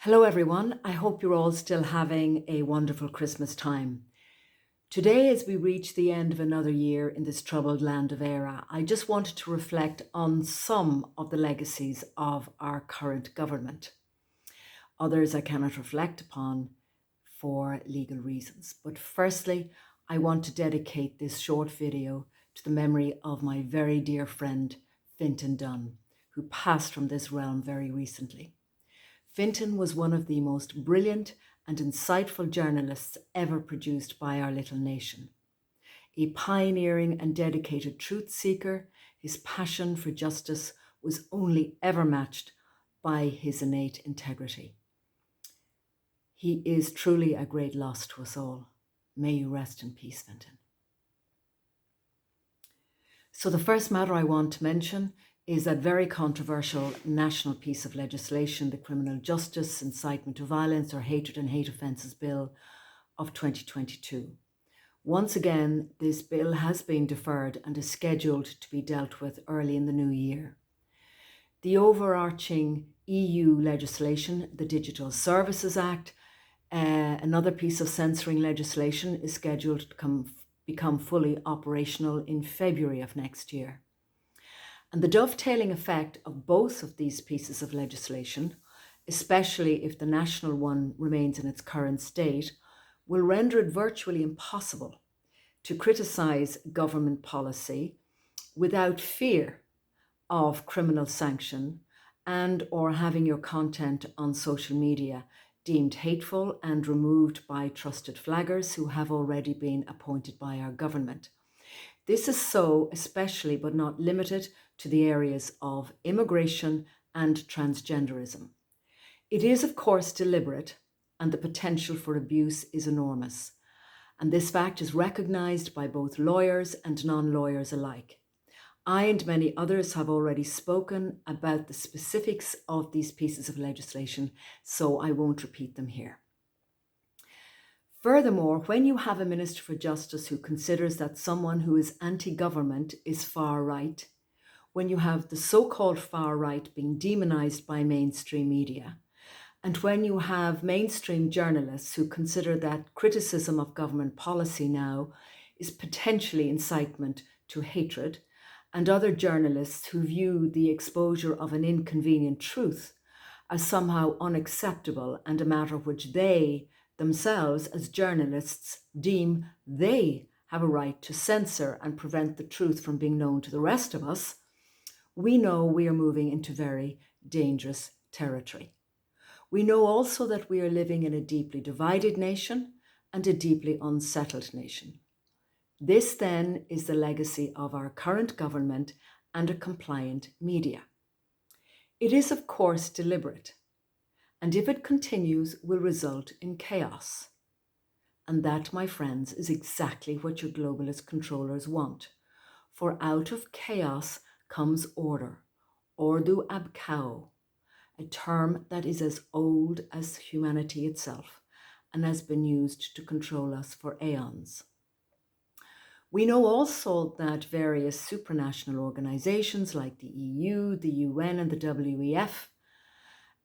Hello, everyone. I hope you're all still having a wonderful Christmas time. Today, as we reach the end of another year in this troubled land of Éire, I just wanted to reflect on some of the legacies of our current government. Others I cannot reflect upon for legal reasons. But firstly, I want to dedicate this short video to the memory of my very dear friend, Fintan Dunn, who passed from this realm very recently. Fintan was one of the most brilliant and insightful journalists ever produced by our little nation. A pioneering and dedicated truth seeker, his passion for justice was only ever matched by his innate integrity. He is truly a great loss to us all. May you rest in peace, Fintan. So the first matter I want to mention is that very controversial national piece of legislation, the Criminal Justice Incitement to Violence or Hatred and Hate Offences Bill of 2022. Once again, this bill has been deferred and is scheduled to be dealt with early in the new year. The overarching EU legislation, the Digital Services Act, another piece of censoring legislation, is scheduled to become fully operational in February of next year. And the dovetailing effect of both of these pieces of legislation, especially if the national one remains in its current state, will render it virtually impossible to criticise government policy without fear of criminal sanction and or having your content on social media deemed hateful and removed by trusted flaggers who have already been appointed by our government. This is so especially but not limited to the areas of immigration and transgenderism. It is, of course, deliberate, and the potential for abuse is enormous. And this fact is recognised by both lawyers and non-lawyers alike. I and many others have already spoken about the specifics of these pieces of legislation, so I won't repeat them here. Furthermore, when you have a Minister for Justice who considers that someone who is anti-government is far right, when you have the so-called far right being demonised by mainstream media, and when you have mainstream journalists who consider that criticism of government policy now is potentially incitement to hatred, and other journalists who view the exposure of an inconvenient truth as somehow unacceptable and a matter which they themselves as journalists deem they have a right to censor and prevent the truth from being known to the rest of us, we know we are moving into very dangerous territory. We know also that we are living in a deeply divided nation and a deeply unsettled nation. This then is the legacy of our current government and a compliant media. It is, of course, deliberate, and if it continues, will result in chaos. And that, my friends, is exactly what your globalist controllers want. For out of chaos comes order, ordo ab chao, a term that is as old as humanity itself and has been used to control us for aeons. We know also that various supranational organizations like the EU, the UN, and the WEF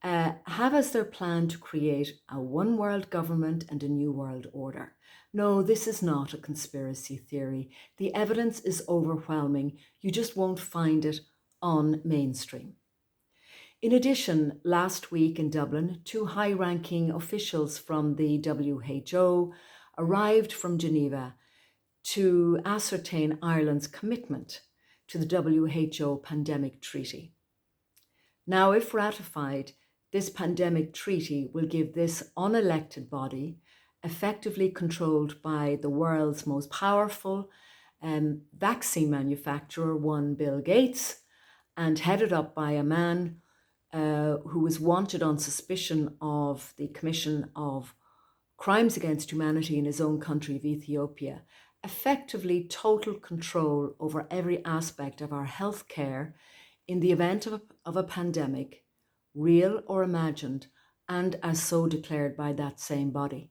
have as their plan to create a one world government and a new world order. No, this is not a conspiracy theory. The evidence is overwhelming. You just won't find it on mainstream. In addition, last week in Dublin, two high-ranking officials from the WHO arrived from Geneva to ascertain Ireland's commitment to the WHO Pandemic Treaty. Now, if ratified, this pandemic treaty will give this unelected body, effectively controlled by the world's most powerful vaccine manufacturer, one Bill Gates, and headed up by a man who was wanted on suspicion of the commission of crimes against humanity in his own country of Ethiopia, effectively total control over every aspect of our healthcare in the event of a pandemic, real or imagined, and as so declared by that same body.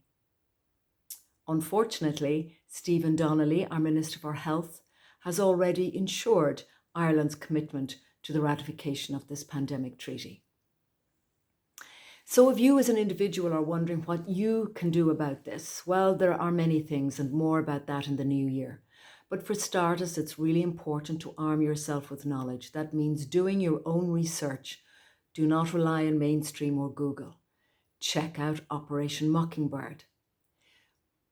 Unfortunately, Stephen Donnelly, our Minister for Health, has already ensured Ireland's commitment to the ratification of this pandemic treaty. So if you as an individual are wondering what you can do about this, well, there are many things and more about that in the new year. But for starters, it's really important to arm yourself with knowledge. That means doing your own research. Do not rely on mainstream or Google. Check out Operation Mockingbird.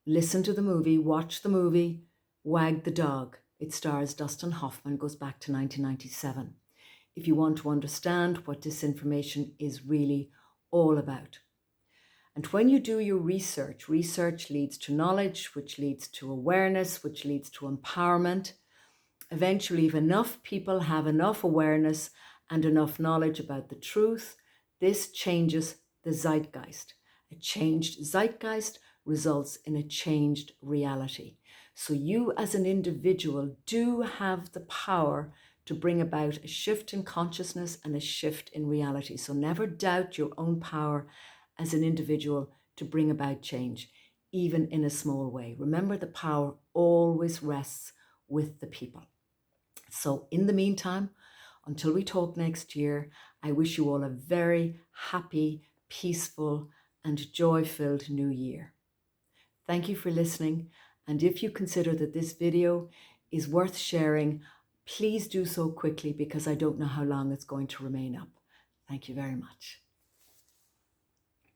Listen to the movie, watch the movie, Wag the Dog. It stars Dustin Hoffman, goes back to 1997. If you want to understand what disinformation is really all about. And when you do your research, research leads to knowledge, which leads to awareness, which leads to empowerment. Eventually, if enough people have enough awareness and enough knowledge about the truth, this changes the zeitgeist. A changed zeitgeist results in a changed reality. So you as an individual do have the power to bring about a shift in consciousness and a shift in reality. So never doubt your own power as an individual to bring about change, even in a small way. Remember, the power always rests with the people. So in the meantime, until we talk next year, I wish you all a very happy, peaceful, and joy-filled new year. Thank you for listening. And if you consider that this video is worth sharing, please do so quickly because I don't know how long it's going to remain up. Thank you very much.